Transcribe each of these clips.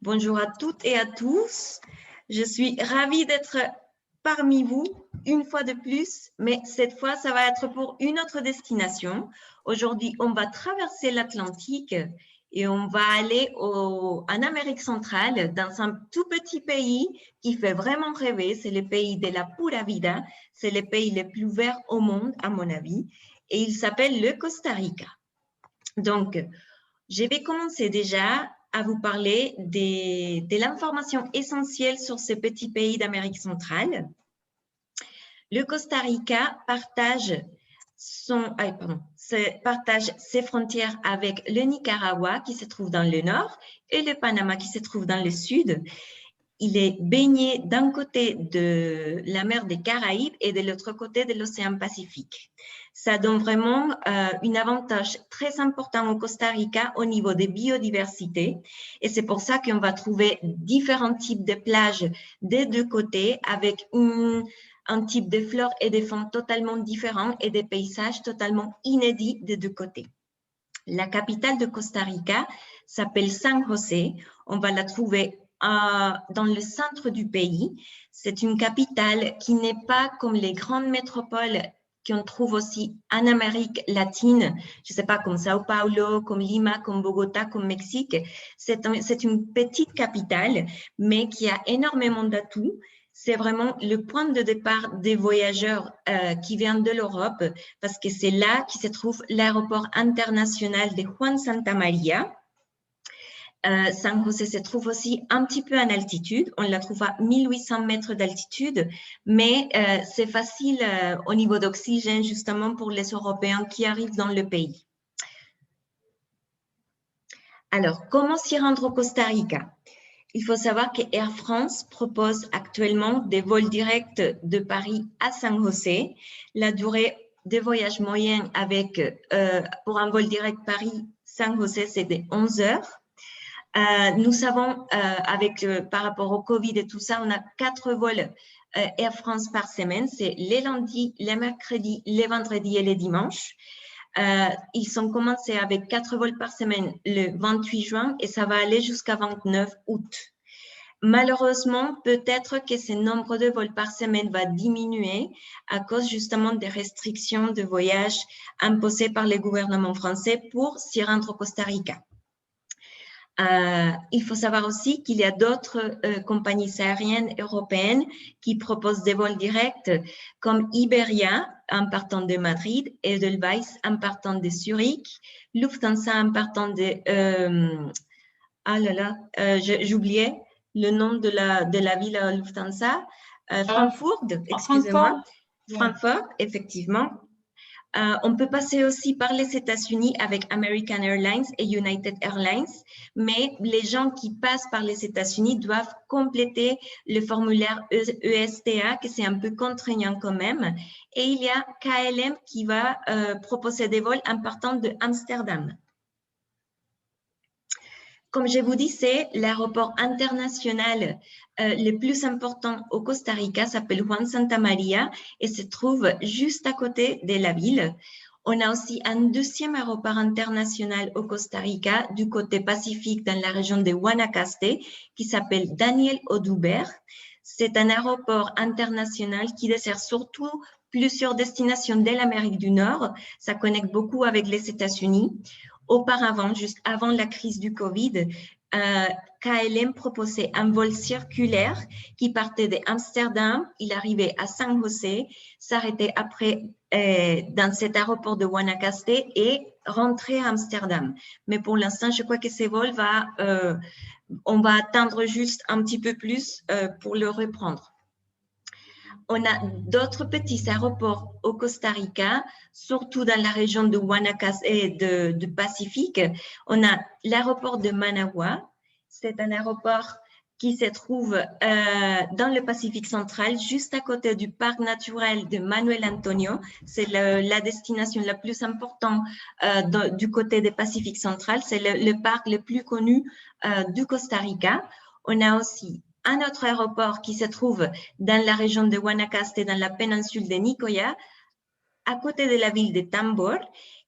Bonjour à toutes et à tous. Je suis ravie d'être parmi vous une fois de plus, mais cette fois, ça va être pour une autre destination. Aujourd'hui, on va traverser l'Atlantique et on va aller en Amérique centrale, dans un tout petit pays qui fait vraiment rêver. C'est le pays de la pura vida. C'est le pays le plus vert au monde, à mon avis, et il s'appelle le Costa Rica. Donc, je vais commencer déjà à vous parler de l'information essentielle sur ce petit pays d'Amérique centrale. Le Costa Rica partage ses frontières avec le Nicaragua qui se trouve dans le nord et le Panama qui se trouve dans le sud. Il est baigné d'un côté de la mer des Caraïbes et de l'autre côté de l'océan Pacifique. Ça donne vraiment un avantage très important au Costa Rica au niveau des biodiversités. Et c'est pour ça qu'on va trouver différents types de plages des deux côtés avec un type de flore et de faune totalement différents et des paysages totalement inédits des deux côtés. La capitale de Costa Rica s'appelle San José. On va la trouver dans le centre du pays. C'est une capitale qui n'est pas comme les grandes métropoles qu'on trouve aussi en Amérique latine, je ne sais pas, comme Sao Paulo, comme Lima, comme Bogota, comme Mexique. C'est une petite capitale, mais qui a énormément d'atouts. C'est vraiment le point de départ des voyageurs qui viennent de l'Europe, parce que c'est là que se trouve l'aéroport international de Juan Santa Maria. San José se trouve aussi un petit peu en altitude. On la trouve à 1800 mètres d'altitude, mais c'est facile au niveau d'oxygène, justement pour les Européens qui arrivent dans le pays. Alors, comment s'y rendre au Costa Rica? Il faut savoir que Air France propose actuellement des vols directs de Paris à San José. La durée de voyage moyenne pour un vol direct Paris-San José, c'est de 11 heures. Nous savons, par rapport au Covid et tout ça, on a 4 vols Air France par semaine. C'est les lundis, les mercredis, les vendredis et les dimanches. Ils sont commencés avec 4 vols par semaine le 28 juin et ça va aller jusqu'à 29 août. Malheureusement, peut-être que ce nombre de vols par semaine va diminuer à cause justement des restrictions de voyage imposées par le gouvernement français pour s'y rendre au Costa Rica. Il faut savoir aussi qu'il y a d'autres compagnies aériennes européennes qui proposent des vols directs comme Iberia en partant de Madrid, Edelweiss en partant de Zurich, Lufthansa en partant de… j'oubliais le nom de la ville Lufthansa. Francfort, excusez-moi. Francfort, effectivement. On peut passer aussi par les États-Unis avec American Airlines et United Airlines, mais les gens qui passent par les États-Unis doivent compléter le formulaire ESTA, que c'est un peu contraignant quand même. Et il y a KLM qui va proposer des vols en partant de Amsterdam. Comme je vous disais, l'aéroport international le plus important au Costa Rica s'appelle Juan Santa Maria et se trouve juste à côté de la ville. On a aussi un deuxième aéroport international au Costa Rica du côté Pacifique dans la région de Guanacaste qui s'appelle Daniel Oduber. C'est un aéroport international qui dessert surtout plusieurs destinations de l'Amérique du Nord. Ça connecte beaucoup avec les États-Unis. Auparavant, juste avant la crise du Covid, KLM proposait un vol circulaire qui partait d'Amsterdam, il arrivait à San José, s'arrêtait après dans cet aéroport de Guanacaste et rentrait à Amsterdam. Mais pour l'instant, je crois que ces vols on va attendre juste un petit peu plus pour le reprendre. On a d'autres petits aéroports au Costa Rica, surtout dans la région de Guanacaste et du Pacifique. On a l'aéroport de Managua. C'est un aéroport qui se trouve dans le Pacifique central, juste à côté du parc naturel de Manuel Antonio. C'est la destination la plus importante du côté du Pacifique central. C'est le parc le plus connu du Costa Rica. On a aussi un autre aéroport qui se trouve dans la région de Guanacaste, dans la péninsule de Nicoya, à côté de la ville de Tambor.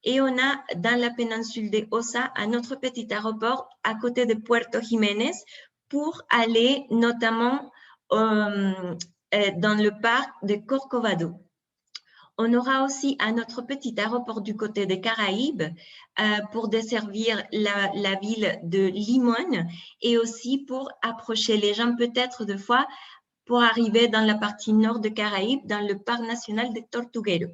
Et on a dans la péninsule de Osa un autre petit aéroport à côté de Puerto Jiménez pour aller notamment dans le parc de Corcovado. On aura aussi un autre petit aéroport du côté des Caraïbes pour desservir la ville de Limón et aussi pour approcher les gens peut-être de fois pour arriver dans la partie nord des Caraïbes, dans le parc national de Tortuguero.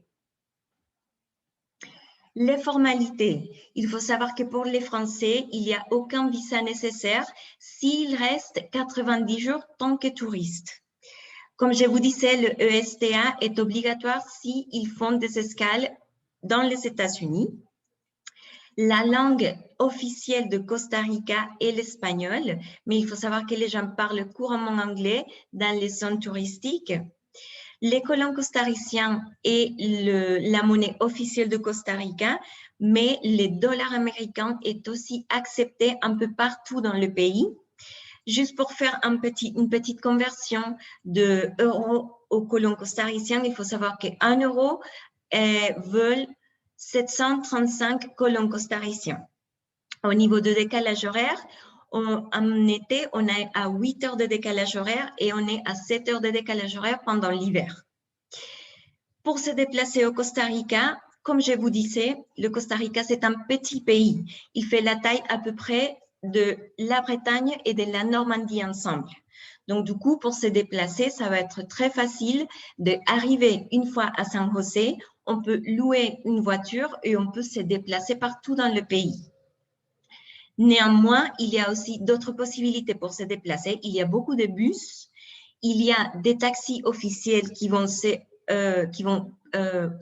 Les formalités. Il faut savoir que pour les Français, il n'y a aucun visa nécessaire s'ils restent 90 jours tant que touristes. Comme je vous disais, le ESTA est obligatoire s'ils font des escales dans les États-Unis. La langue officielle de Costa Rica est l'espagnol, mais il faut savoir que les gens parlent couramment anglais dans les zones touristiques. Les colons costariciens est la monnaie officielle de Costa Rica, mais le dollar américain est aussi accepté un peu partout dans le pays. Juste pour faire une petite conversion de euro au colon costaricien, il faut savoir qu'un euro vaut 735 colons costariciens. Au niveau de décalage horaire, en été, on est à 8 heures de décalage horaire et on est à 7 heures de décalage horaire pendant l'hiver. Pour se déplacer au Costa Rica, comme je vous disais, le Costa Rica, c'est un petit pays. Il fait la taille à peu près de la Bretagne et de la Normandie ensemble. Donc, du coup, pour se déplacer, ça va être très facile d'arriver une fois à San José. On peut louer une voiture et on peut se déplacer partout dans le pays. Néanmoins, il y a aussi d'autres possibilités pour se déplacer. Il y a beaucoup de bus. Il y a des taxis officiels qui vont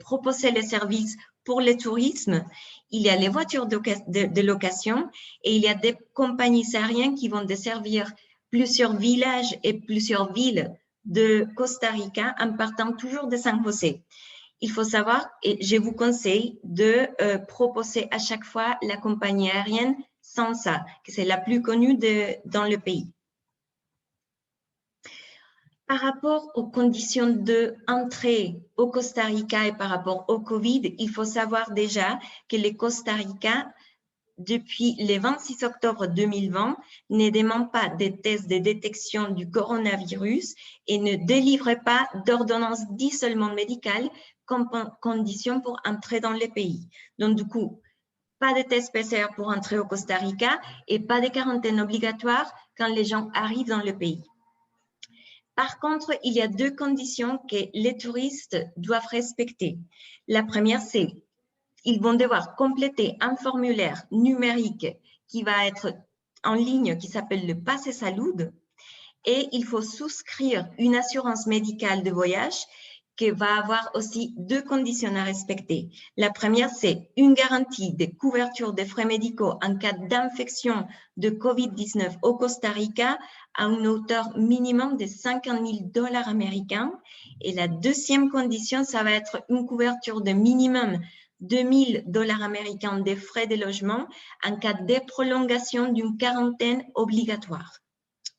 proposer les services pour le tourisme. Il y a les voitures de location et il y a des compagnies aériennes qui vont desservir plusieurs villages et plusieurs villes de Costa Rica en partant toujours de San José. Il faut savoir, et je vous conseille de proposer à chaque fois la compagnie aérienne SANSA, que c'est la plus connue dans le pays. Par rapport aux conditions d'entrée au Costa Rica et par rapport au Covid, il faut savoir déjà que le Costa Rica, depuis le 26 octobre 2020, ne demande pas des tests de détection du coronavirus et ne délivre pas d'ordonnance d'isolement médical comme condition pour entrer dans le pays. Donc, du coup, pas de test PCR pour entrer au Costa Rica et pas de quarantaine obligatoire quand les gens arrivent dans le pays. Par contre, il y a deux conditions que les touristes doivent respecter. La première, c'est qu'ils vont devoir compléter un formulaire numérique qui va être en ligne, qui s'appelle le Pase Salud, et il faut souscrire une assurance médicale de voyage qui va avoir aussi deux conditions à respecter. La première, c'est une garantie de couverture des frais médicaux en cas d'infection de COVID-19 au Costa Rica à une hauteur minimum de 50 000 $ américains. Et la deuxième condition, ça va être une couverture de minimum 2 000 $ américains des frais de logement en cas de prolongation d'une quarantaine obligatoire.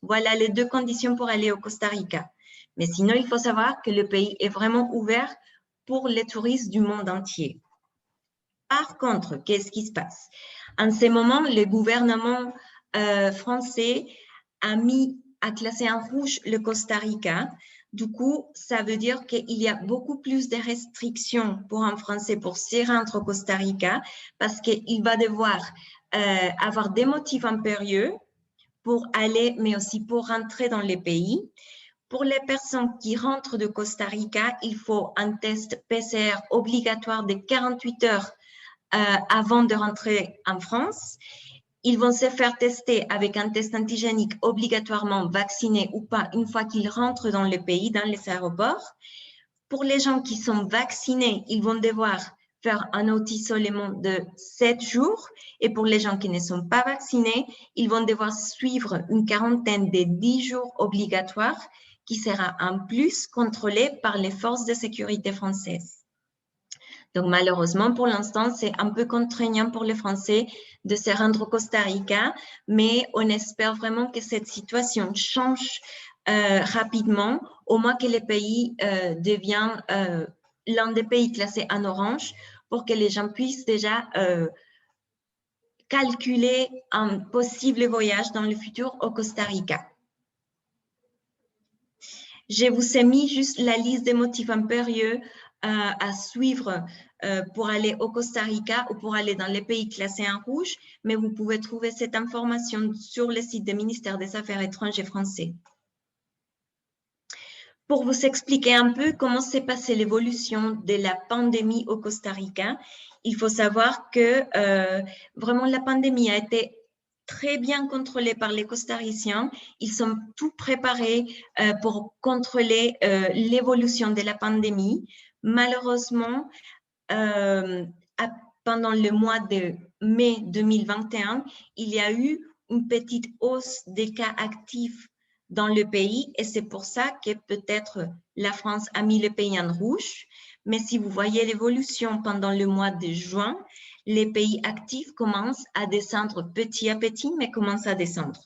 Voilà les deux conditions pour aller au Costa Rica. Mais sinon, il faut savoir que le pays est vraiment ouvert pour les touristes du monde entier. Par contre, qu'est-ce qui se passe? En ce moment, le gouvernement français a classé en rouge le Costa Rica. Du coup, ça veut dire qu'il y a beaucoup plus de restrictions pour un Français pour s'y rendre au Costa Rica parce qu'il va devoir avoir des motifs impérieux pour aller, mais aussi pour rentrer dans les pays. Pour les personnes qui rentrent de Costa Rica, il faut un test PCR obligatoire de 48 heures avant de rentrer en France. Ils vont se faire tester avec un test antigénique obligatoirement vacciné ou pas une fois qu'ils rentrent dans le pays, dans les aéroports. Pour les gens qui sont vaccinés, ils vont devoir faire un auto-isolement de 7 jours. Et pour les gens qui ne sont pas vaccinés, ils vont devoir suivre une quarantaine de 10 jours obligatoire qui sera en plus contrôlée par les forces de sécurité françaises. Donc, malheureusement, pour l'instant, c'est un peu contraignant pour les Français de se rendre au Costa Rica, mais on espère vraiment que cette situation change rapidement, au moins que le pays devienne l'un des pays classés en orange pour que les gens puissent déjà calculer un possible voyage dans le futur au Costa Rica. Je vous ai mis juste la liste des motifs impérieux à suivre pour aller au Costa Rica ou pour aller dans les pays classés en rouge, mais vous pouvez trouver cette information sur le site du ministère des Affaires étrangères français. Pour vous expliquer un peu comment s'est passée l'évolution de la pandémie au Costa Rica, il faut savoir que vraiment la pandémie a été très bien contrôlée par les Costariciens. Ils sont tout préparés pour contrôler l'évolution de la pandémie. Malheureusement, pendant le mois de mai 2021, il y a eu une petite hausse des cas actifs dans le pays et c'est pour ça que peut-être la France a mis le pays en rouge. Mais si vous voyez l'évolution pendant le mois de juin, les pays actifs commencent à descendre petit à petit, mais commencent à descendre.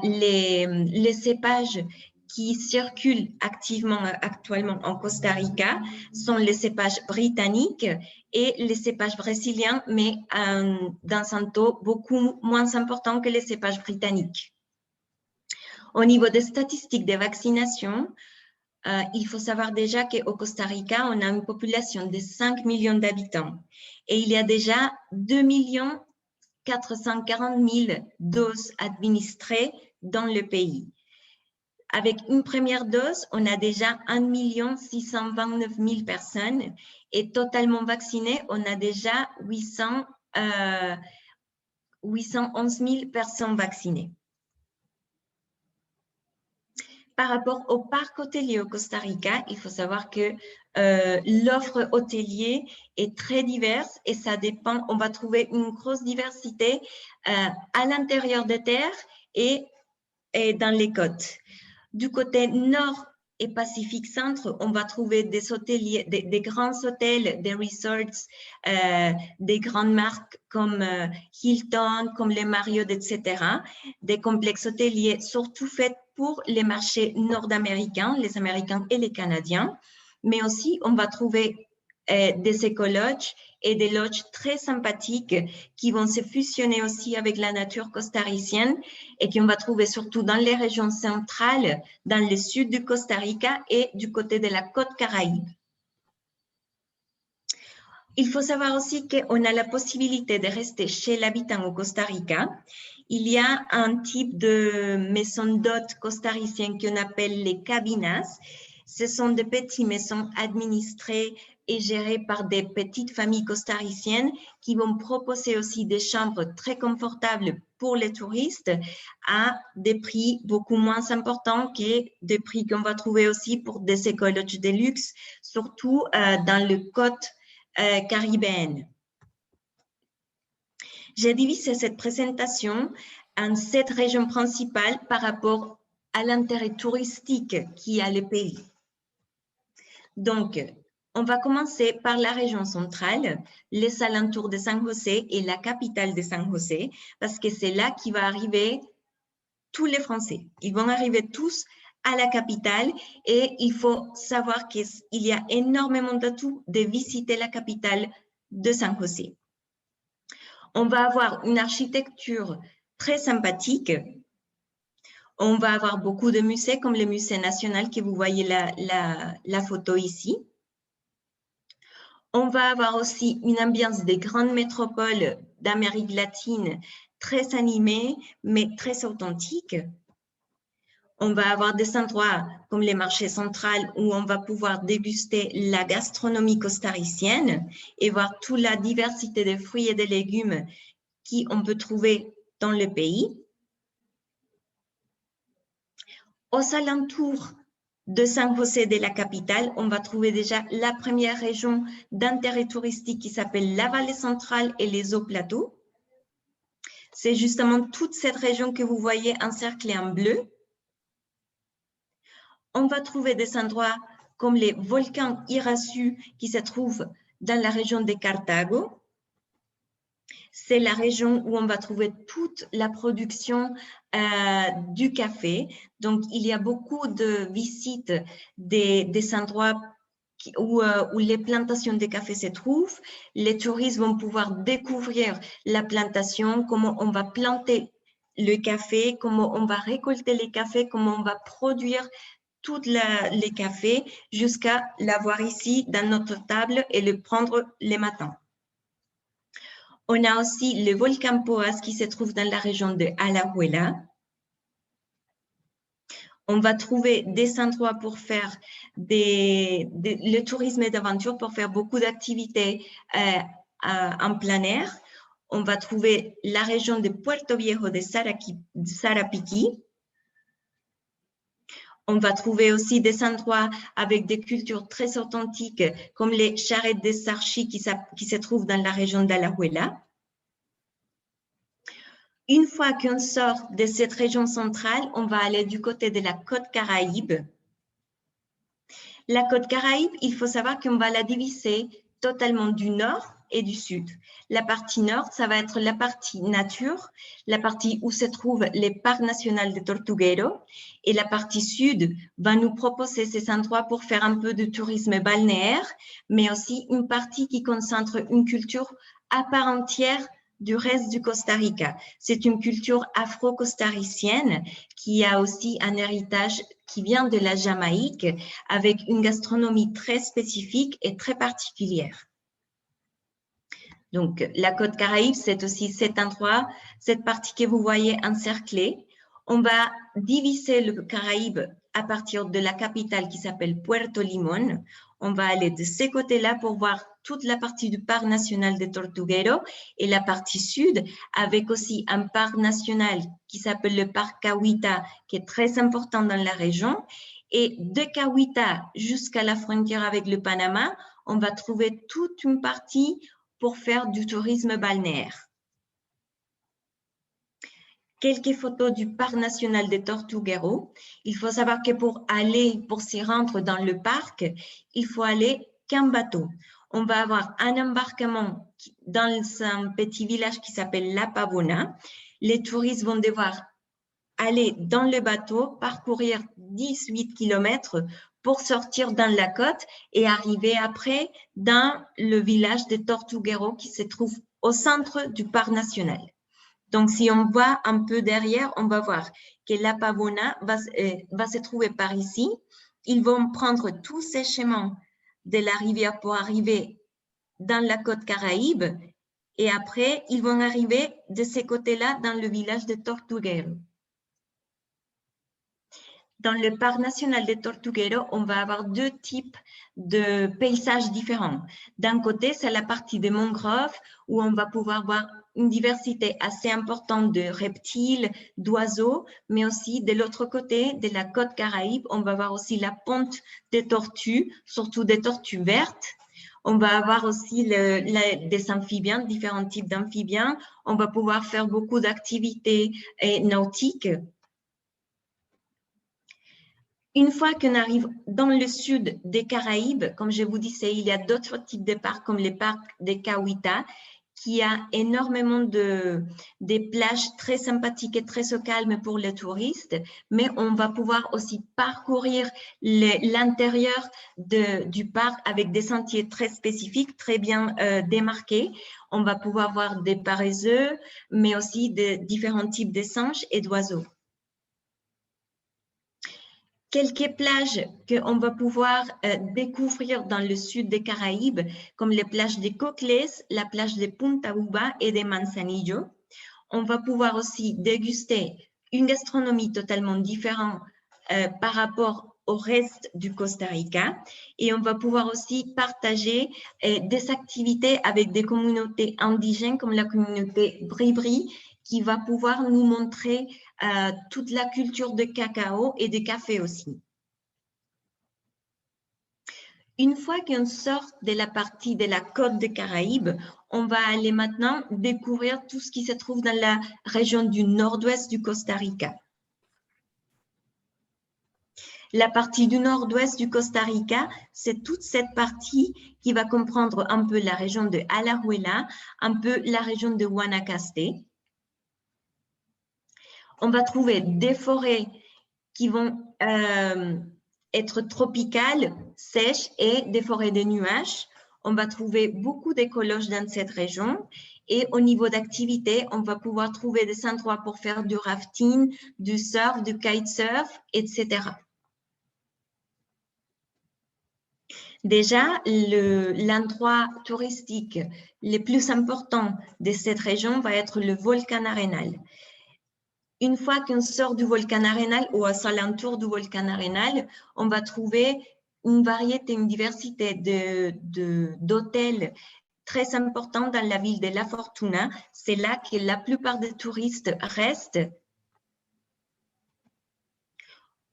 Les cépages qui circulent activement actuellement en Costa Rica sont les cépages britanniques et les cépages brésiliens, mais dans un taux beaucoup moins important que les cépages britanniques. Au niveau des statistiques de vaccination, il faut savoir déjà qu'au Costa Rica, on a une population de 5 millions d'habitants et il y a déjà 2 440 000 doses administrées dans le pays. Avec une première dose, on a déjà 1 629 000 personnes et totalement vaccinées, on a déjà 811 000 personnes vaccinées. Par rapport au parc hôtelier au Costa Rica, il faut savoir que l'offre hôtelière est très diverse et ça dépend, on va trouver une grosse diversité à l'intérieur des terres et dans les côtes. Du côté nord et Pacifique Centre, on va trouver des hôteliers, des grands hôtels, des resorts, des grandes marques comme Hilton, comme les Marriott, etc. Des complexes hôteliers surtout faits pour les marchés nord-américains, les Américains et les Canadiens. Mais aussi, on va trouver des écologes et des lodges très sympathiques qui vont se fusionner aussi avec la nature costaricienne et qu'on va trouver surtout dans les régions centrales, dans le sud du Costa Rica et du côté de la côte Caraïbe. Il faut savoir aussi qu'on a la possibilité de rester chez l'habitant au Costa Rica. Il y a un type de maison d'hôtes costariciennes qu'on appelle les cabinas. Ce sont des petites maisons administrées et gérées par des petites familles costariciennes qui vont proposer aussi des chambres très confortables pour les touristes à des prix beaucoup moins importants que des prix qu'on va trouver aussi pour des écologes de luxe, surtout dans le côte caribéenne. J'ai divisé cette présentation en 7 régions principales par rapport à l'intérêt touristique qui a le pays. Donc, on va commencer par la région centrale, les alentours de San José et la capitale de San José, parce que c'est là qu'il va arriver tous les Français. Ils vont arriver tous à la capitale et il faut savoir qu'il y a énormément d'atouts de visiter la capitale de San José. On va avoir une architecture très sympathique. On va avoir beaucoup de musées comme le musée national que vous voyez la photo ici. On va avoir aussi une ambiance des grandes métropoles d'Amérique latine très animée, mais très authentique. On va avoir des endroits comme les marchés centraux où on va pouvoir déguster la gastronomie costaricienne et voir toute la diversité de fruits et de légumes qu'on peut trouver dans le pays. Aux alentours de San José de la capitale, on va trouver déjà la première région d'intérêt touristique qui s'appelle la Vallée centrale et les hauts plateaux. C'est justement toute cette région que vous voyez encerclée en bleu. On va trouver des endroits comme les volcans Iraçu qui se trouvent dans la région de Cartago. C'est la région où on va trouver toute la production du café. Donc, il y a beaucoup de visites des endroits où les plantations de café se trouvent. Les touristes vont pouvoir découvrir la plantation, comment on va planter le café, comment on va récolter les cafés, comment on va produire tous les cafés jusqu'à l'avoir ici dans notre table et le prendre les matins. On a aussi le volcan Poás qui se trouve dans la région de Alajuela. On va trouver des endroits pour faire le tourisme d'aventure, pour faire beaucoup d'activités en plein air. On va trouver la région de Puerto Viejo de Sarapiquí. On va trouver aussi des endroits avec des cultures très authentiques, comme les charrettes de Sarchi qui se trouvent dans la région d'Alajuela. Une fois qu'on sort de cette région centrale, on va aller du côté de la côte Caraïbe. La côte Caraïbe, il faut savoir qu'on va la diviser totalement du nord et du sud. La partie nord, ça va être la partie nature, la partie où se trouvent les parcs nationaux de Tortuguero, et la partie sud va nous proposer ces endroits pour faire un peu de tourisme balnéaire, mais aussi une partie qui concentre une culture à part entière du reste du Costa Rica. C'est une culture afro-costaricienne qui a aussi un héritage qui vient de la Jamaïque avec une gastronomie très spécifique et très particulière. Donc, la côte Caraïbe, c'est aussi cet endroit, cette partie que vous voyez encerclée. On va diviser le Caraïbe à partir de la capitale qui s'appelle Puerto Limón. On va aller de ces côtés-là pour voir toute la partie du parc national de Tortuguero et la partie sud avec aussi un parc national qui s'appelle le parc Cahuita qui est très important dans la région. Et de Cahuita jusqu'à la frontière avec le Panama, on va trouver toute une partie pour faire du tourisme balnéaire. Quelques photos du parc national de Tortuguero. Il faut savoir que pour s'y rendre dans le parc, il faut aller qu'en bateau. On va avoir un embarquement dans un petit village qui s'appelle La Pavona. Les touristes vont devoir aller dans le bateau, parcourir 18 km pour sortir dans la côte et arriver après dans le village de Tortuguero qui se trouve au centre du parc national. Donc, si on voit un peu derrière, on va voir que La Pavona va se trouver par ici. Ils vont prendre tous ces chemins de la rivière pour arriver dans la côte Caraïbe et après, ils vont arriver de ces côtés-là dans le village de Tortuguero. Dans le parc national de Tortuguero, on va avoir deux types de paysages différents. D'un côté, c'est la partie des mangroves où on va pouvoir voir une diversité assez importante de reptiles, d'oiseaux, mais aussi de l'autre côté, de la côte Caraïbe, on va voir aussi la ponte des tortues, surtout des tortues vertes. On va avoir aussi des amphibiens, différents types d'amphibiens. On va pouvoir faire beaucoup d'activités nautiques. Une fois qu'on arrive dans le sud des Caraïbes, comme je vous disais, il y a d'autres types de parcs comme les parcs de Cahuita, qui a énormément des plages très sympathiques et très au calme pour les touristes, mais on va pouvoir aussi parcourir l'intérieur du parc avec des sentiers très spécifiques, très bien démarqués. On va pouvoir voir des paresseux, mais aussi de différents types de singes et d'oiseaux. Quelques plages qu'on va pouvoir découvrir dans le sud des Caraïbes, comme les plages de Cocles, la plage de Punta Uba et de Manzanillo. On va pouvoir aussi déguster une gastronomie totalement différente par rapport au reste du Costa Rica. Et on va pouvoir aussi partager des activités avec des communautés indigènes comme la communauté Bribri, qui va pouvoir nous montrer toute la culture de cacao et de café aussi. Une fois qu'on sort de la partie de la côte des Caraïbes, on va aller maintenant découvrir tout ce qui se trouve dans la région du nord-ouest du Costa Rica. La partie du nord-ouest du Costa Rica, c'est toute cette partie qui va comprendre un peu la région de Alajuela, un peu la région de Guanacaste. On va trouver des forêts qui vont être tropicale, sèche et des forêts de nuages. On va trouver beaucoup d'écologes dans cette région. Et au niveau d'activité, on va pouvoir trouver des endroits pour faire du rafting, du surf, du kitesurf, etc. Déjà, l'endroit touristique le plus important de cette région va être le volcan Arenal. Une fois qu'on sort du volcan Arenal ou à l'alentour du volcan Arenal, on va trouver une variété, une diversité d'hôtels très importants dans la ville de La Fortuna. C'est là que la plupart des touristes restent.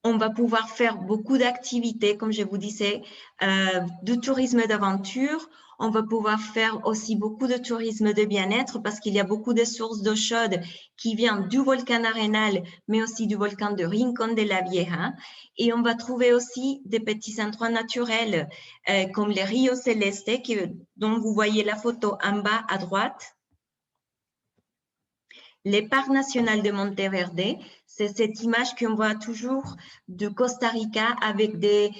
On va pouvoir faire beaucoup d'activités, comme je vous disais, du tourisme d'aventure. On va pouvoir faire aussi beaucoup de tourisme de bien-être parce qu'il y a beaucoup de sources d'eau chaude qui viennent du volcan Arenal, mais aussi du volcan de Rincón de la Vieja. Et on va trouver aussi des petits endroits naturels comme les Rio Celeste, dont vous voyez la photo en bas à droite. Les parcs nationaux de Monteverde, c'est cette image qu'on voit toujours de Costa Rica avec des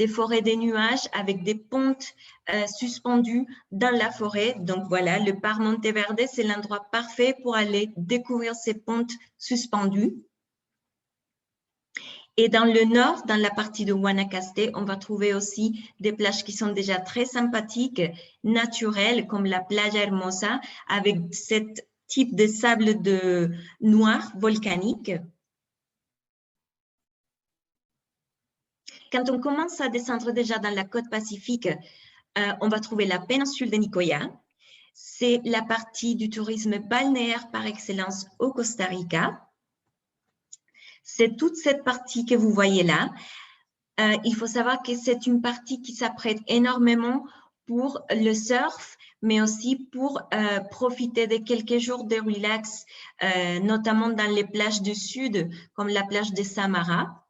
forêts de nuages, avec des pontes suspendues dans la forêt. Donc voilà, le parc Monteverde, c'est l'endroit parfait pour aller découvrir ces pontes suspendues. Et dans le nord, dans la partie de Guanacaste, on va trouver aussi des plages qui sont déjà très sympathiques, naturelles, comme la Playa Hermosa, avec cette type de sable noir volcanique. Quand on commence à descendre déjà dans la côte pacifique, on va trouver la péninsule de Nicoya. C'est la partie du tourisme balnéaire par excellence au Costa Rica. C'est toute cette partie que vous voyez là. Il faut savoir que c'est une partie qui s'apprête énormément pour le surf, mais aussi pour profiter de quelques jours de relax, notamment dans les plages du sud, comme la plage de Samara.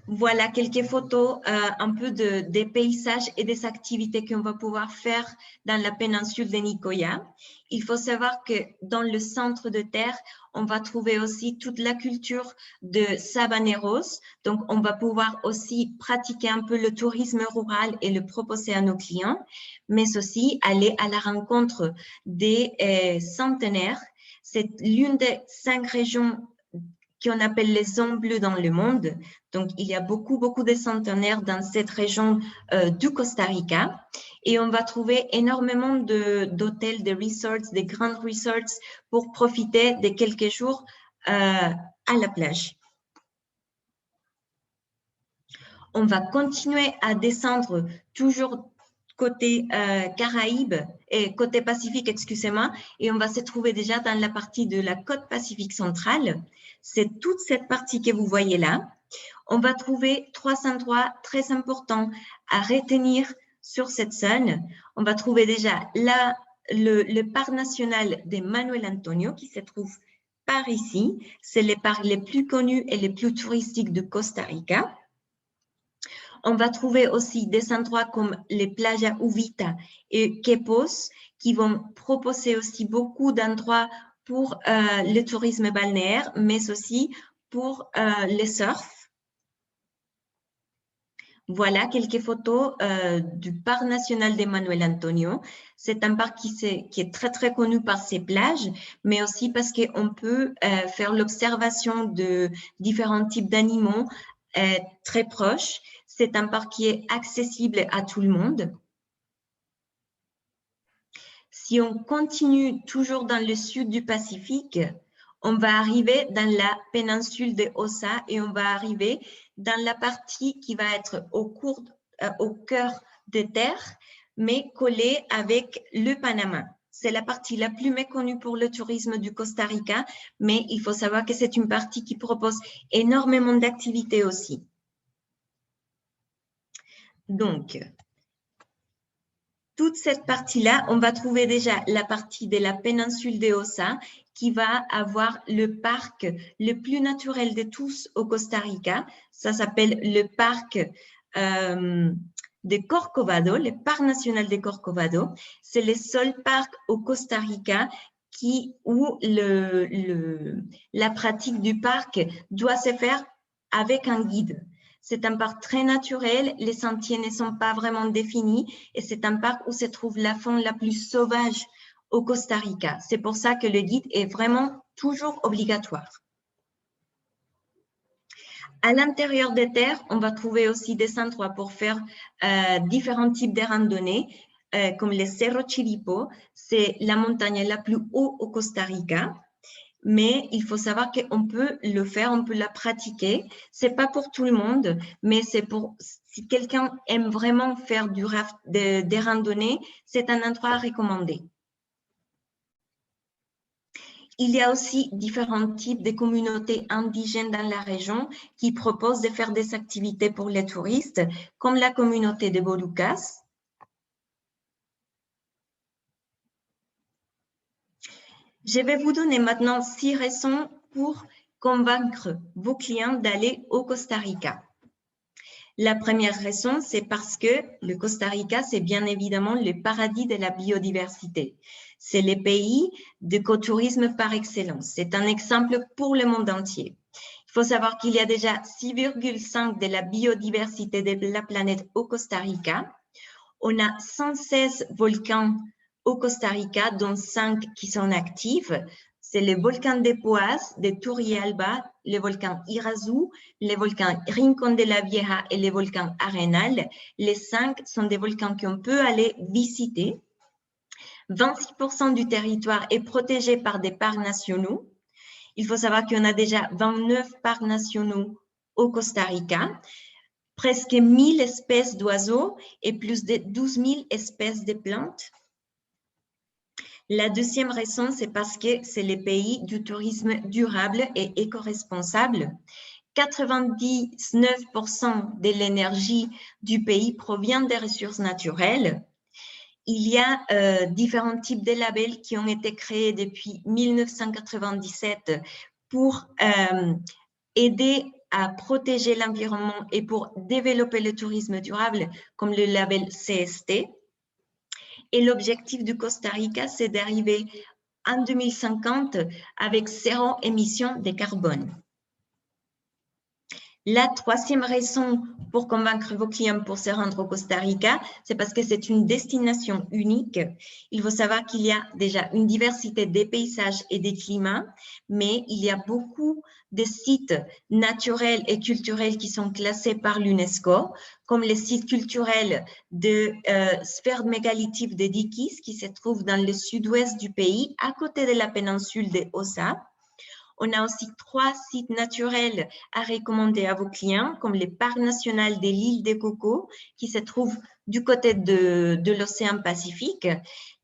Voilà quelques photos un peu des paysages et des activités qu'on va pouvoir faire dans la péninsule de Nicoya. Il faut savoir que dans le centre de terre, on va trouver aussi toute la culture de Sabaneros. Donc, on va pouvoir aussi pratiquer un peu le tourisme rural et le proposer à nos clients, mais aussi aller à la rencontre des centenaires. C'est l'une des 5 régions qu'on appelle les zones bleues dans le monde. Donc, il y a beaucoup de centenaires dans cette région du Costa Rica. Et on va trouver énormément d'hôtels, de resorts, de grands resorts pour profiter de quelques jours à la plage. On va continuer à descendre toujours côté Caraïbes et côté Pacifique, excusez-moi, et on va se trouver déjà dans la partie de la côte Pacifique centrale. C'est toute cette partie que vous voyez là. On va trouver 3 endroits très importants à retenir sur cette zone. On va trouver déjà là le parc national de Manuel Antonio qui se trouve par ici. C'est les parcs les plus connus et les plus touristiques de Costa Rica. On va trouver aussi des endroits comme les Playa Uvita et Quepos qui vont proposer aussi beaucoup d'endroits pour le tourisme balnéaire, mais aussi pour le surf. Voilà quelques photos du parc national de Manuel Antonio. C'est un parc qui est très connu par ses plages, mais aussi parce qu'on peut faire l'observation de différents types d'animaux très proches. C'est un parc qui est accessible à tout le monde. Si on continue toujours dans le sud du Pacifique, on va arriver dans la péninsule de Osa et on va arriver dans la partie qui va être au cœur de terre, mais collée avec le Panama. C'est la partie la plus méconnue pour le tourisme du Costa Rica, mais il faut savoir que c'est une partie qui propose énormément d'activités aussi. Donc, toute cette partie-là, on va trouver déjà la partie de la péninsule de Osa qui va avoir le parc le plus naturel de tous au Costa Rica. Ça s'appelle le parc de Corcovado, le parc national de Corcovado. C'est le seul parc au Costa Rica où la pratique du parc doit se faire avec un guide. C'est un parc très naturel, les sentiers ne sont pas vraiment définis et c'est un parc où se trouve la faune la plus sauvage au Costa Rica. C'est pour ça que le guide est vraiment toujours obligatoire. À l'intérieur des terres, on va trouver aussi des endroits pour faire différents types de randonnées, comme le Cerro Chiripo. C'est la montagne la plus haute au Costa Rica. Mais il faut savoir qu'on peut le faire, on peut la pratiquer. C'est pas pour tout le monde, mais c'est pour si quelqu'un aime vraiment faire des randonnées, c'est un endroit à recommander. Il y a aussi différents types de communautés indigènes dans la région qui proposent de faire des activités pour les touristes, comme la communauté de Bolucas. Je vais vous donner maintenant 6 raisons pour convaincre vos clients d'aller au Costa Rica. La première raison, c'est parce que le Costa Rica, c'est bien évidemment le paradis de la biodiversité. C'est le pays d'écotourisme par excellence. C'est un exemple pour le monde entier. Il faut savoir qu'il y a déjà 6,5 de la biodiversité de la planète au Costa Rica. On a 116 volcans au Costa Rica, dont 5 qui sont actifs. C'est le volcan de Poás, de Turrialba, le volcan Irazu, le volcan Rincón de la Vieja et le volcan Arenal. Les 5 sont des volcans qu'on peut aller visiter. 26% du territoire est protégé par des parcs nationaux. Il faut savoir qu'on a déjà 29 parcs nationaux au Costa Rica, presque 1000 espèces d'oiseaux et plus de 12 000 espèces de plantes. La deuxième raison, c'est parce que c'est le pays du tourisme durable et éco-responsable. 99% de l'énergie du pays provient des ressources naturelles. Il y a différents types de labels qui ont été créés depuis 1997 pour aider à protéger l'environnement et pour développer le tourisme durable, comme le label CST. Et l'objectif du Costa Rica, c'est d'arriver en 2050 avec 0 émission de carbone. La troisième raison pour convaincre vos clients pour se rendre au Costa Rica, c'est parce que c'est une destination unique. Il faut savoir qu'il y a déjà une diversité des paysages et des climats, mais il y a beaucoup de sites naturels et culturels qui sont classés par l'UNESCO, comme les sites culturels de sphère mégalithique de Dikis, qui se trouve dans le sud-ouest du pays, à côté de la péninsule de Osa. On a aussi 3 sites naturels à recommander à vos clients, comme le parc national de l'île des Cocos, qui se trouve du côté de l'océan Pacifique,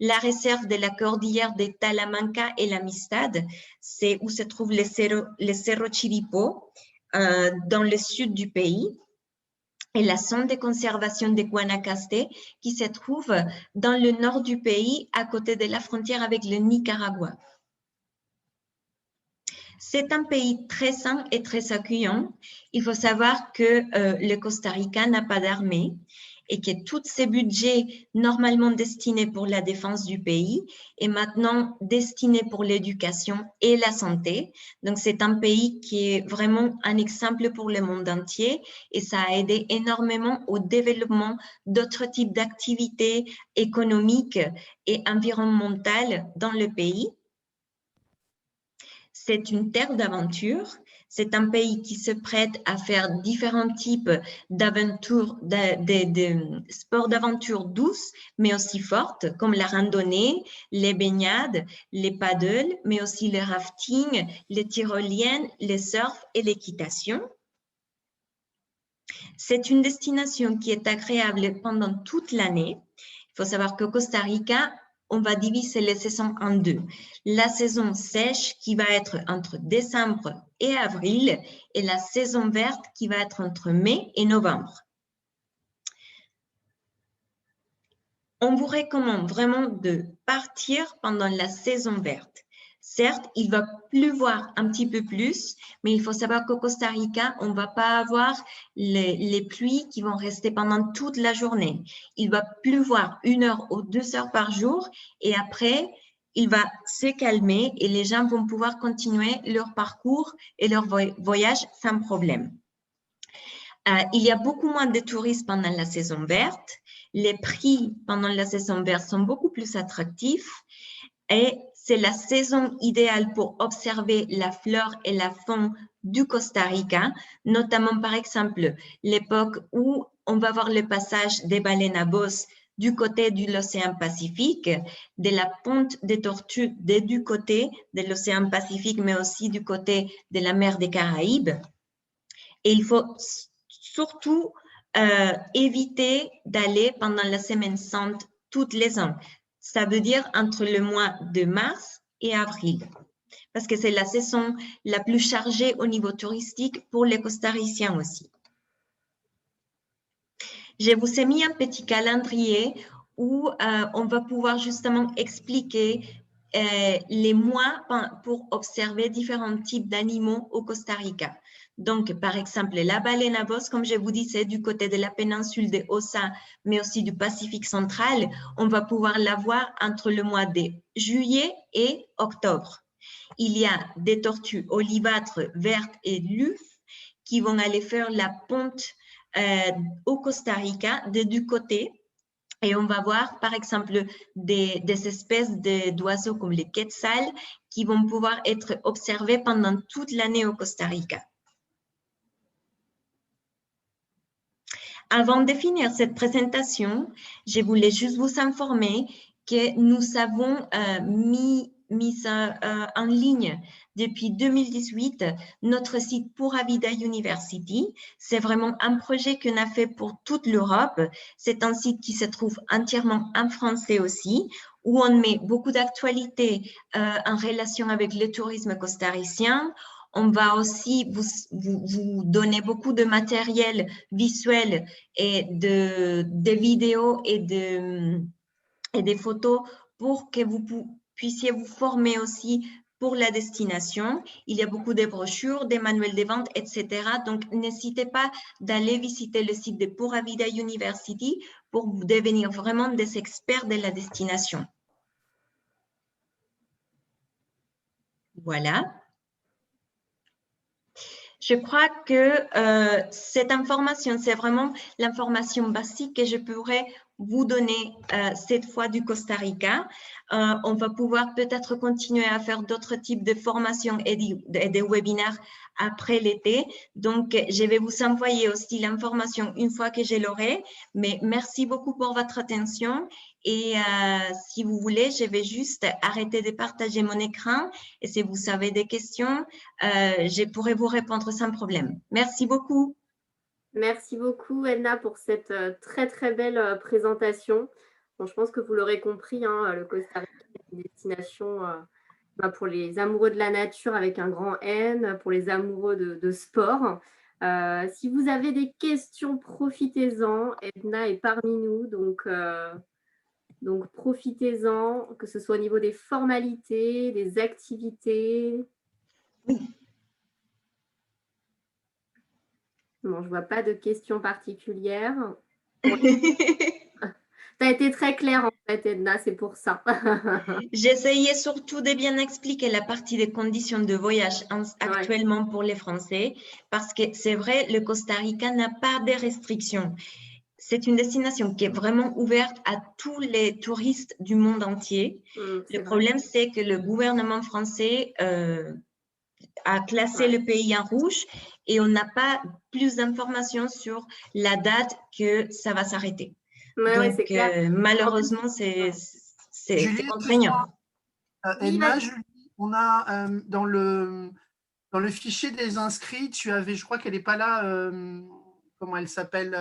la réserve de la cordillère de Talamanca et l'Amistad, c'est où se trouve le Cerro Chiripo, dans le sud du pays, et la zone de conservation de Guanacaste, qui se trouve dans le nord du pays, à côté de la frontière avec le Nicaragua. C'est un pays très sain et très accueillant. Il faut savoir que le Costa Rica n'a pas d'armée et que tous ces budgets normalement destinés pour la défense du pays est maintenant destiné pour l'éducation et la santé. Donc, c'est un pays qui est vraiment un exemple pour le monde entier et ça a aidé énormément au développement d'autres types d'activités économiques et environnementales dans le pays. C'est une terre d'aventure. C'est un pays qui se prête à faire différents types d'aventures, de sports d'aventure douces, mais aussi fortes, comme la randonnée, les baignades, les paddles, mais aussi le rafting, les tyroliennes, le surf et l'équitation. C'est une destination qui est agréable pendant toute l'année. Il faut savoir qu'au Costa Rica, on va diviser les saisons en 2. La saison sèche qui va être entre décembre et avril et la saison verte qui va être entre mai et novembre. On vous recommande vraiment de partir pendant la saison verte. Certes, il va pleuvoir un petit peu plus, mais il faut savoir qu'au Costa Rica, on ne va pas avoir les pluies qui vont rester pendant toute la journée. Il va pleuvoir 1 heure ou 2 heures par jour et après, il va se calmer et les gens vont pouvoir continuer leur parcours et leur voyage sans problème. Il y a beaucoup moins de touristes pendant la saison verte. Les prix pendant la saison verte sont beaucoup plus attractifs et c'est la saison idéale pour observer la flore et la faune du Costa Rica, notamment par exemple l'époque où on va voir le passage des baleines à bosse du côté de l'océan Pacifique, de la ponte des tortues du côté de l'océan Pacifique, mais aussi du côté de la mer des Caraïbes. Et il faut surtout éviter d'aller pendant la semaine sainte toutes les ans. Ça veut dire entre le mois de mars et avril, parce que c'est la saison la plus chargée au niveau touristique pour les Costariciens aussi. Je vous ai mis un petit calendrier où on va pouvoir justement expliquer les mois pour observer différents types d'animaux au Costa Rica. Donc, par exemple, la baleine à bosse, comme je vous disais, du côté de la péninsule de Osa, mais aussi du Pacifique central, on va pouvoir la voir entre le mois de juillet et octobre. Il y a des tortues olivâtres vertes et lues qui vont aller faire la ponte au Costa Rica du côté. Et on va voir, par exemple, des espèces d'oiseaux comme les quetzals qui vont pouvoir être observés pendant toute l'année au Costa Rica. Avant de finir cette présentation, je voulais juste vous informer que nous avons mis en ligne depuis 2018 notre site Pura Vida University. C'est vraiment un projet qu'on a fait pour toute l'Europe. C'est un site qui se trouve entièrement en français aussi, où on met beaucoup d'actualités en relation avec le tourisme costaricien. On va aussi vous donner beaucoup de matériel visuel et de vidéos et des photos pour que vous puissiez vous former aussi pour la destination. Il y a beaucoup de brochures, des manuels de vente, etc. Donc, n'hésitez pas d'aller visiter le site de Pura Vida University pour devenir vraiment des experts de la destination. Voilà. Je crois que cette information, c'est vraiment l'information basique que je pourrais vous donner cette fois du Costa Rica. On va pouvoir peut-être continuer à faire d'autres types de formations et de webinaires après l'été. Donc, je vais vous envoyer aussi l'information une fois que je l'aurai. Mais merci beaucoup pour votre attention. Et si vous voulez, je vais juste arrêter de partager mon écran. Et si vous avez des questions, je pourrai vous répondre sans problème. Merci beaucoup. Merci beaucoup, Edna, pour cette très, très belle présentation. Bon, je pense que vous l'aurez compris, hein, le Costa Rica est une destination pour les amoureux de la nature avec un grand N, pour les amoureux de sport. Si vous avez des questions, profitez-en. Edna est parmi nous, donc profitez-en, que ce soit au niveau des formalités, des activités. Oui. Bon, je ne vois pas de questions particulières. Tu as été très claire en fait, Edna, c'est pour ça. J'essayais surtout de bien expliquer la partie des conditions de voyage actuellement pour les Français, parce que c'est vrai, le Costa Rica n'a pas de restrictions. C'est une destination qui est vraiment ouverte à tous les touristes du monde entier. Le problème, c'est que le gouvernement français a classé le pays en rouge et on n'a pas plus d'informations sur la date que ça va s'arrêter. Donc, malheureusement, c'est contraignant. Edna, Julie, on a dans le fichier des inscrits, tu avais, je crois qu'elle n'est pas là, comment elle s'appelle,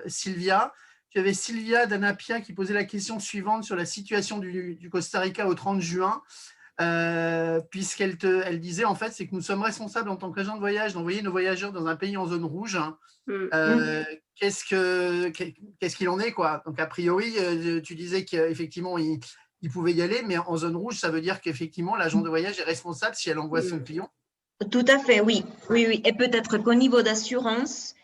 Sylvia. Tu avais Sylvia Danapia qui posait la question suivante sur la situation du Costa Rica au 30 juin. Puisqu'elle elle disait en fait, c'est que nous sommes responsables en tant qu'agents de voyage d'envoyer nos voyageurs dans un pays en zone rouge. Qu'est-ce qu'il en est, quoi? Donc a priori, tu disais qu'effectivement il pouvait y aller, mais en zone rouge, ça veut dire qu'effectivement l'agent de voyage est responsable si elle envoie son client. Tout à fait, oui. Et peut-être qu'au niveau d'assurance,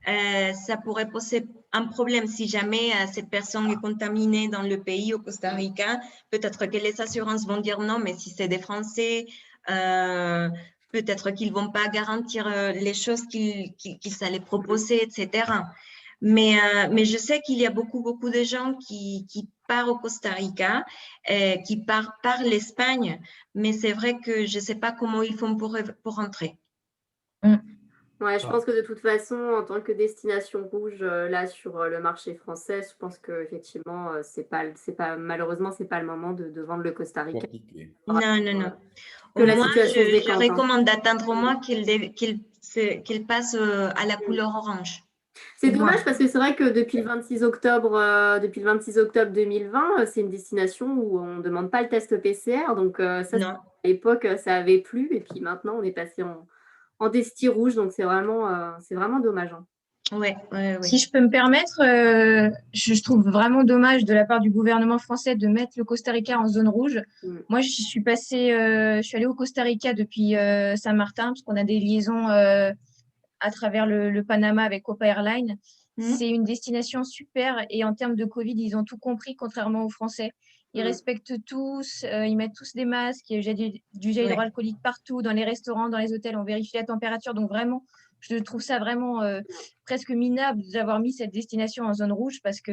ça pourrait poser un problème si jamais cette personne est contaminée dans le pays, au Costa Rica. Peut-être que les assurances vont dire non, mais si c'est des Français, peut-être qu'ils ne vont pas garantir les choses qu'ils allaient proposer, etc. Mais je sais qu'il y a beaucoup de gens qui partent au Costa Rica, qui partent par l'Espagne, mais c'est vrai que je ne sais pas comment ils font pour rentrer. Ouais, je pense que de toute façon, en tant que destination rouge, là, sur le marché français, je pense qu'effectivement, malheureusement, ce n'est pas le moment de vendre le Costa Rica. Non. Que la situation se décante, je recommande d'attendre au moins qu'il passe à la couleur orange. C'est dommage parce que c'est vrai que depuis le 26 octobre 2020, c'est une destination où on ne demande pas le test PCR. Donc, ça, à l'époque, ça avait plu. Et puis maintenant, on est passé en desti rouge. Donc, c'est vraiment dommage. Hein. Ouais. Si je peux me permettre, je trouve vraiment dommage de la part du gouvernement français de mettre le Costa Rica en zone rouge. Moi, je suis allée au Costa Rica depuis Saint-Martin parce qu'on a des liaisons à travers le Panama avec Copa Airlines. C'est une destination super et en termes de Covid, ils ont tout compris, contrairement aux Français. Ils respectent tous, ils mettent tous des masques, il y a du gel hydroalcoolique partout, dans les restaurants, dans les hôtels, on vérifie la température. Donc vraiment, je trouve ça vraiment presque minable d'avoir mis cette destination en zone rouge parce que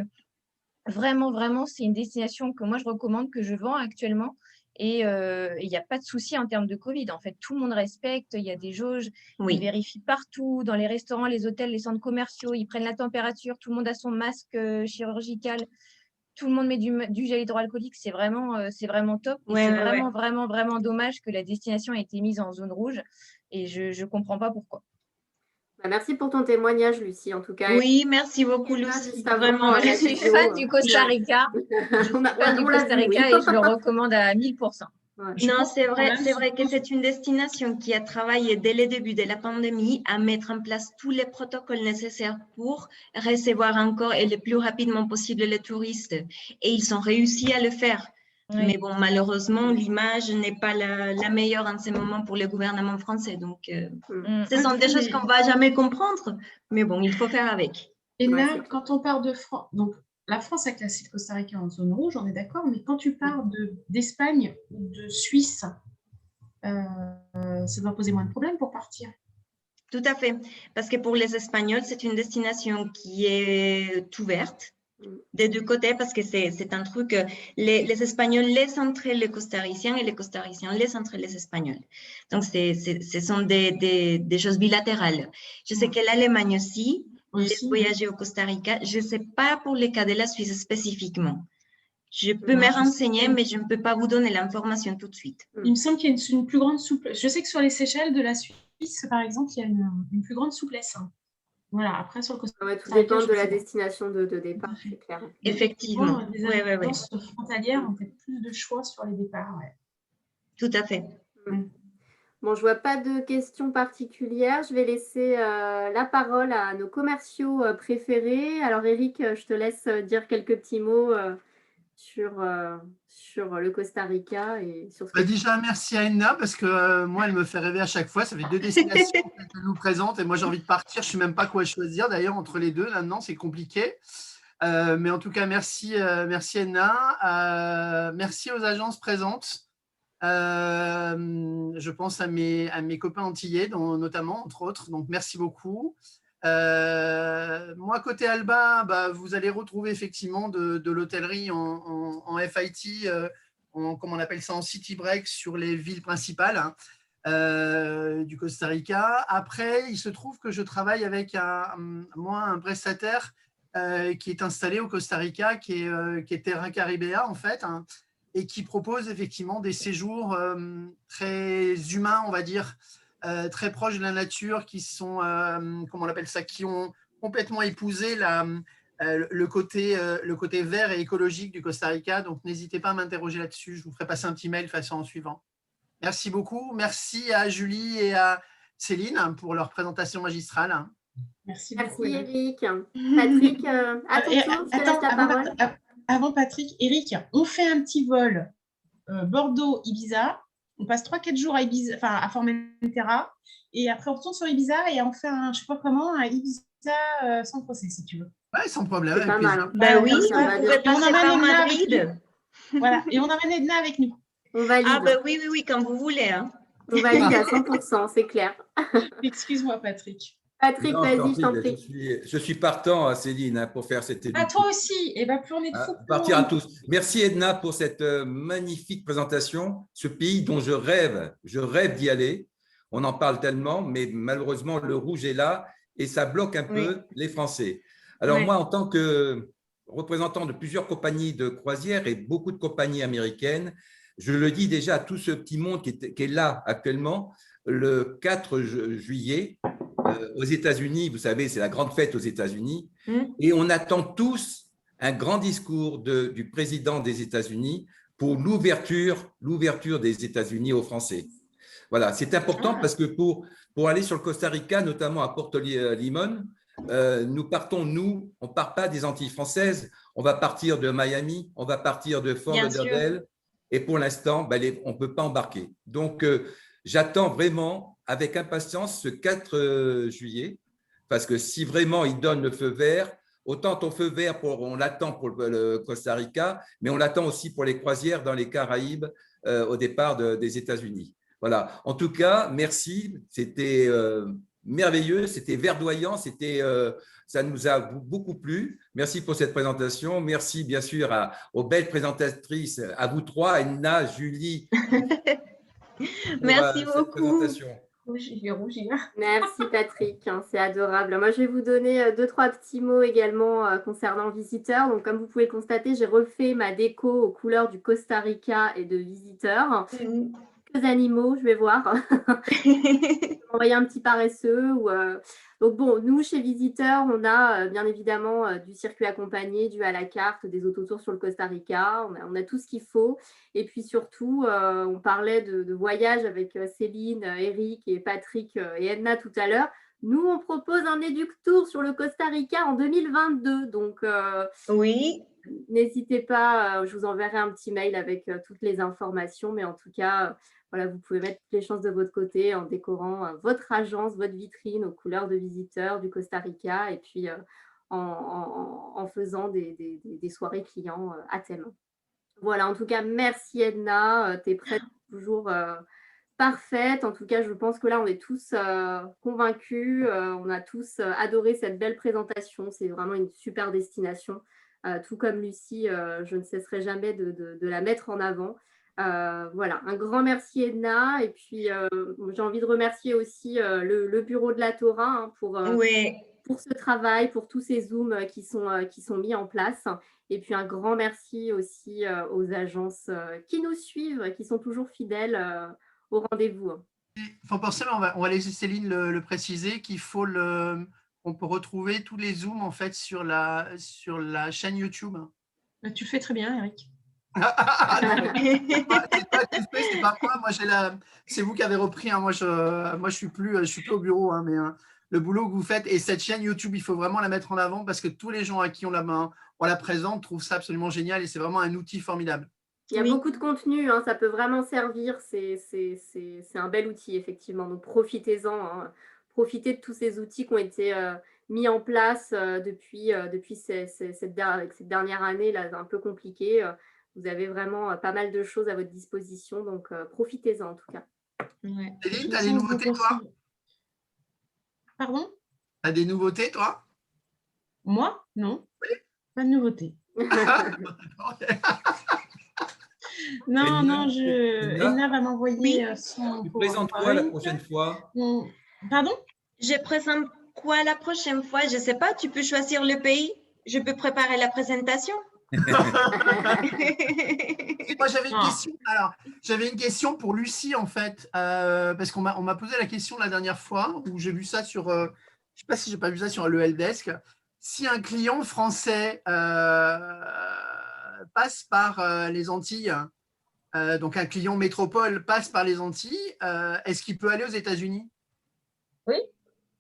vraiment, c'est une destination que moi je recommande, que je vends actuellement. Et il n'y a pas de souci en termes de Covid. En fait, tout le monde respecte. Il y a des jauges. Ils vérifient partout, dans les restaurants, les hôtels, les centres commerciaux. Ils prennent la température. Tout le monde a son masque chirurgical. Tout le monde met du gel hydroalcoolique. C'est vraiment top. Et c'est vraiment dommage que la destination ait été mise en zone rouge. Et je ne comprends pas pourquoi. Merci pour ton témoignage, Lucie, en tout cas. Oui, merci beaucoup, Lucie. Vraiment, je suis fan du Costa Rica. Je suis fan du Costa Rica et je le recommande à 1000%. Non, c'est vrai que c'est une destination qui a travaillé dès le début de la pandémie à mettre en place tous les protocoles nécessaires pour recevoir encore et le plus rapidement possible les touristes. Et ils ont réussi à le faire. Oui. Mais bon, malheureusement, l'image n'est pas la meilleure en ce moment pour le gouvernement français. Donc, ce sont des choses qu'on ne va jamais comprendre. Mais bon, il faut faire avec. Et là, quand on part de France, donc la France a classé le Costa Rica en zone rouge, on est d'accord, mais quand tu pars d'Espagne ou de Suisse, ça doit poser moins de problèmes pour partir. Tout à fait. Parce que pour les Espagnols, c'est une destination qui est ouverte des deux côtés parce que c'est un truc, les Espagnols laissent entrer les Costariciens et les Costariciens laissent entrer les Espagnols. Donc, ce sont des choses bilatérales. Je sais que l'Allemagne aussi laisse voyager au Costa Rica. Je ne sais pas pour le cas de la Suisse spécifiquement. Je peux me renseigner, mais je ne peux pas vous donner l'information tout de suite. Il me semble qu'il y a une plus grande souplesse. Je sais que sur les Seychelles de la Suisse, par exemple, il y a une plus grande souplesse. Voilà, après sur le Costa Rica. Tout dépend de la destination de départ, c'est clair. Effectivement. Les agences frontalières ont peut-être plus de choix sur les départs. Ouais. Tout à fait. Bon, je ne vois pas de questions particulières. Je vais laisser la parole à nos commerciaux préférés. Alors, Eric, je te laisse dire quelques petits mots sur le Costa Rica. Et sur ce déjà, merci à Enna parce que moi, elle me fait rêver à chaque fois. Ça fait 2 destinations qu'elle nous présente et moi, j'ai envie de partir. Je ne sais même pas quoi choisir. D'ailleurs, entre les deux, là-dedans, c'est compliqué. Mais en tout cas, merci Enna. Merci aux agences présentes. Je pense à mes copains antillais, notamment, entre autres. Donc, merci beaucoup. Moi, côté Alba, vous allez retrouver effectivement de l'hôtellerie en FIT, comment on appelle ça, en city break sur les villes principales du Costa Rica. Après, il se trouve que je travaille avec un prestataire qui est installé au Costa Rica, qui est Terra Caribea en fait, et qui propose effectivement des séjours très humains, on va dire, très proches de la nature, qui sont, comment on appelle ça, qui ont complètement épousé le côté vert et écologique du Costa Rica. Donc, n'hésitez pas à m'interroger là-dessus. Je vous ferai passer un petit mail façon en suivant. Merci beaucoup. Merci à Julie et à Céline pour leur présentation magistrale. Merci beaucoup. Merci Eric. Patrick, à ton tour, je te laisse la parole. Avant Patrick, Eric, on fait un petit vol Bordeaux-Ibiza On passe 3-4 jours à Ibiza, enfin à Formentera, et après on retourne sur Ibiza et on fait un, je sais pas comment, un Ibiza sans procès, si tu veux. Ouais, sans problème. C'est avec pas plaisir. mal. Hein. Bah oui, Comme vous ça, on va pouvez bien. Et on passer emmène par Edna avec Madrid. Voilà, et on emmène Edna avec nous. On valide. Ah ben oui, oui, oui, comme vous voulez. Hein. On valide à 100%, c'est clair. Excuse-moi, Patrick. Patrick, Non, vas-y, je t'en je prie. je suis partant, Céline, hein, pour faire cette À émission. toi aussi. Et bien, plus on est de fous, plus Partir à on- tous. Merci Edna pour cette magnifique présentation. Ce pays dont je rêve d'y aller. On en parle tellement, mais malheureusement, le rouge est là et ça bloque un peu les Français. Alors Oui. moi, en tant que représentant de plusieurs compagnies de croisière et beaucoup de compagnies américaines, je le dis déjà à tout ce petit monde qui est là actuellement, le 4 juillet, aux États-Unis, vous savez, c'est la grande fête aux États-Unis, et on attend tous un grand discours du président des États-Unis pour l'ouverture des États-Unis aux Français. Voilà, c'est important parce que pour aller sur le Costa Rica, notamment à Porto Limón, nous partons, on ne part pas des Antilles françaises, on va partir de Miami, on va partir de Fort Bien sûr. Lauderdale, et pour l'instant, on ne peut pas embarquer. Donc, j'attends vraiment avec impatience ce 4 juillet, parce que si vraiment il donne le feu vert, autant ton feu vert, on l'attend pour le Costa Rica, mais on l'attend aussi pour les croisières dans les Caraïbes au départ des États-Unis. Voilà. En tout cas, merci. C'était merveilleux, c'était verdoyant, ça nous a beaucoup plu. Merci pour cette présentation. Merci bien sûr aux belles présentatrices, à vous trois, Edna, Julie. Merci Cette beaucoup. présentation. Je vais rougir. Merci Patrick, hein, c'est adorable. Moi, je vais vous donner 2-3 petits mots également concernant Visiteurs. Donc, comme vous pouvez le constater, j'ai refait ma déco aux couleurs du Costa Rica et de Visiteurs. Quelques animaux, je vais voir. Envoyer un petit paresseux. Donc bon, nous, chez Visiteurs, on a bien évidemment du circuit accompagné, du à la carte, des autotours sur le Costa Rica. On a tout ce qu'il faut. Et puis surtout, on parlait de voyage avec Céline, Eric et Patrick et Edna tout à l'heure. Nous, on propose un éduc-tour sur le Costa Rica en 2022. Donc, oui. N'hésitez pas, je vous enverrai un petit mail avec toutes les informations. Mais en tout cas, voilà, vous pouvez mettre toutes les chances de votre côté en décorant votre agence, votre vitrine aux couleurs de Visiteurs du Costa Rica et puis en faisant des soirées clients à thème. Voilà, en tout cas, merci Edna. Tu es prête toujours parfaite. En tout cas, je pense que là, on est tous convaincus. On a tous adoré cette belle présentation. C'est vraiment une super destination. Tout comme Lucie, je ne cesserai jamais de la mettre en avant. Voilà, un grand merci Edna. Et puis, j'ai envie de remercier aussi le bureau de la Torah hein, pour ce travail, pour tous ces Zooms qui sont mis en place. Et puis, un grand merci aussi aux agences qui nous suivent, qui sont toujours fidèles au rendez-vous. Il faut penser, on va laisser Céline le préciser, on peut retrouver tous les Zooms en fait sur la chaîne YouTube. Tu le fais très bien, Eric. C'est pas moi. C'est vous qui avez repris. Hein. Moi, je suis plus au bureau, hein, mais le boulot que vous faites et cette chaîne YouTube, il faut vraiment la mettre en avant parce que tous les gens à qui on la présente trouvent ça absolument génial et c'est vraiment un outil formidable. Il y a beaucoup de contenu, hein, ça peut vraiment servir. C'est un bel outil, effectivement. Donc, profitez-en. Hein. Profitez de tous ces outils qui ont été mis en place depuis cette dernière année là, un peu compliquée. Vous avez vraiment pas mal de choses à votre disposition. Donc, profitez-en en tout cas. Ouais. Céline, tu as des nouveautés, toi? Pardon? Tu as des nouveautés, toi? Moi? Non. Oui. Pas de nouveautés. Non, Edna va m'envoyer son… Tu présentes quoi la prochaine fois? Pardon? Je présente quoi la prochaine fois? Je ne sais pas, tu peux choisir le pays. Je peux préparer la présentation. Moi, j'avais une question pour Lucie, en fait, parce qu'on m'a posé la question la dernière fois, où j'ai vu ça sur… je ne sais pas si je n'ai pas vu ça sur le helpdesk. Si un client français passe par les Antilles, donc un client métropole passe par les Antilles, est-ce qu'il peut aller aux États-Unis? Oui,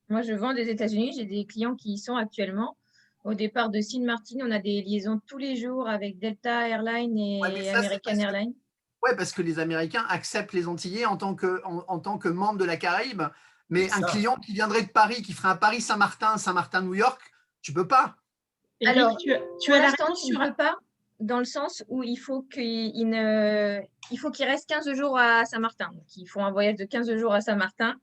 moi je vends des États-Unis, j'ai des clients qui y sont actuellement. Au départ de Sint Maarten, on a des liaisons tous les jours avec Delta Airlines et American Airlines. Ouais, parce que les Américains acceptent les Antillais en tant que membres de la Caraïbe. Mais un client qui viendrait de Paris, qui ferait un Paris-Saint-Martin, Saint-Martin-New York, tu peux pas. Éric, Alors, tu pour as la l'instant, réponse tu ne peux pas, dans le sens où il faut qu'il reste 15 jours à Saint-Martin. Donc, ils font un voyage de 15 jours à Saint-Martin.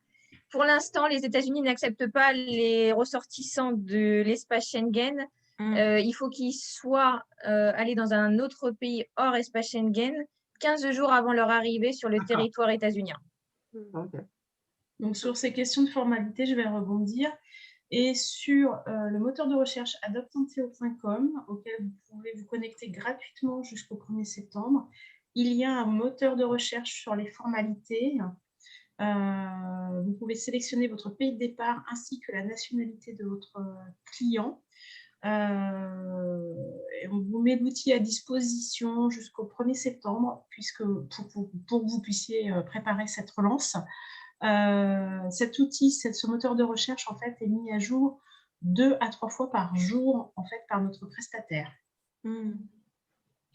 Pour l'instant, les États-Unis n'acceptent pas les ressortissants de l'espace Schengen. Il faut qu'ils soient allés dans un autre pays hors espace Schengen 15 jours avant leur arrivée sur le territoire états-unien. Okay. Donc, sur ces questions de formalité, je vais rebondir. Et sur le moteur de recherche adoptanteo.com, auquel vous pouvez vous connecter gratuitement jusqu'au 1er septembre, il y a un moteur de recherche sur les formalités. Vous pouvez sélectionner votre pays de départ ainsi que la nationalité de votre client. Et on vous met l'outil à disposition jusqu'au 1er septembre, puisque pour que vous puissiez préparer cette relance. Cet outil, ce moteur de recherche, en fait, est mis à jour 2 à 3 fois par jour, en fait, par notre prestataire.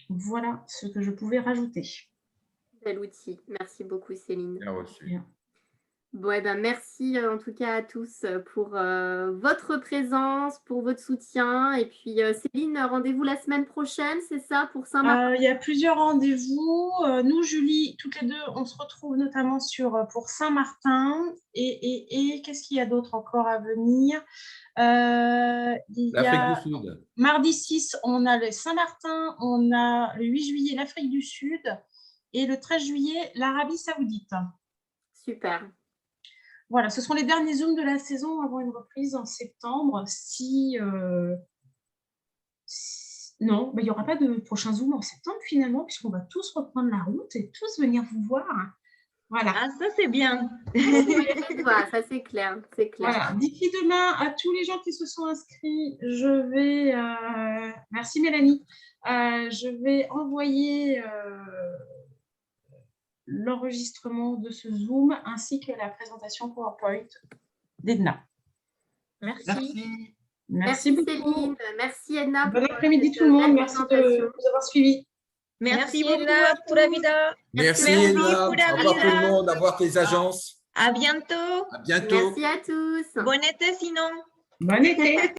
Voilà ce que je pouvais rajouter. Bel outil. Merci beaucoup, Céline. Bien reçu. Bien. Bon, eh ben, merci en tout cas à tous pour votre présence, pour votre soutien. Et puis, Céline, rendez-vous la semaine prochaine, c'est ça, pour Saint-Martin? Il y a plusieurs rendez-vous. Nous, Julie, toutes les deux, on se retrouve notamment pour Saint-Martin. Et qu'est-ce qu'il y a d'autre encore à venir? L'Afrique du Sud. Mardi 6, on a le Saint-Martin, on a le 8 juillet l'Afrique du Sud et le 13 juillet l'Arabie Saoudite. Super. Voilà, ce sont les derniers Zooms de la saison avant une reprise en septembre. Non, il n'y aura pas de prochain Zoom en septembre finalement, puisqu'on va tous reprendre la route et tous venir vous voir. Voilà. Ah, ça c'est bien. Ça c'est clair, c'est clair. Voilà. D'ici demain, à tous les gens qui se sont inscrits, je vais... Merci Mélanie. Je vais envoyer l'enregistrement de ce Zoom ainsi que la présentation PowerPoint d'Edna. Merci. Merci beaucoup. Céline. Merci Edna. Bon après-midi tout le monde. Merci de nous avoir suivis. Merci beaucoup. Edna, pura vida. Merci, Merci, Edna. Au pura revoir tout vida. le monde. Au revoir tes agences. À bientôt. À bientôt. Merci à tous. Bon été sinon. Bon été.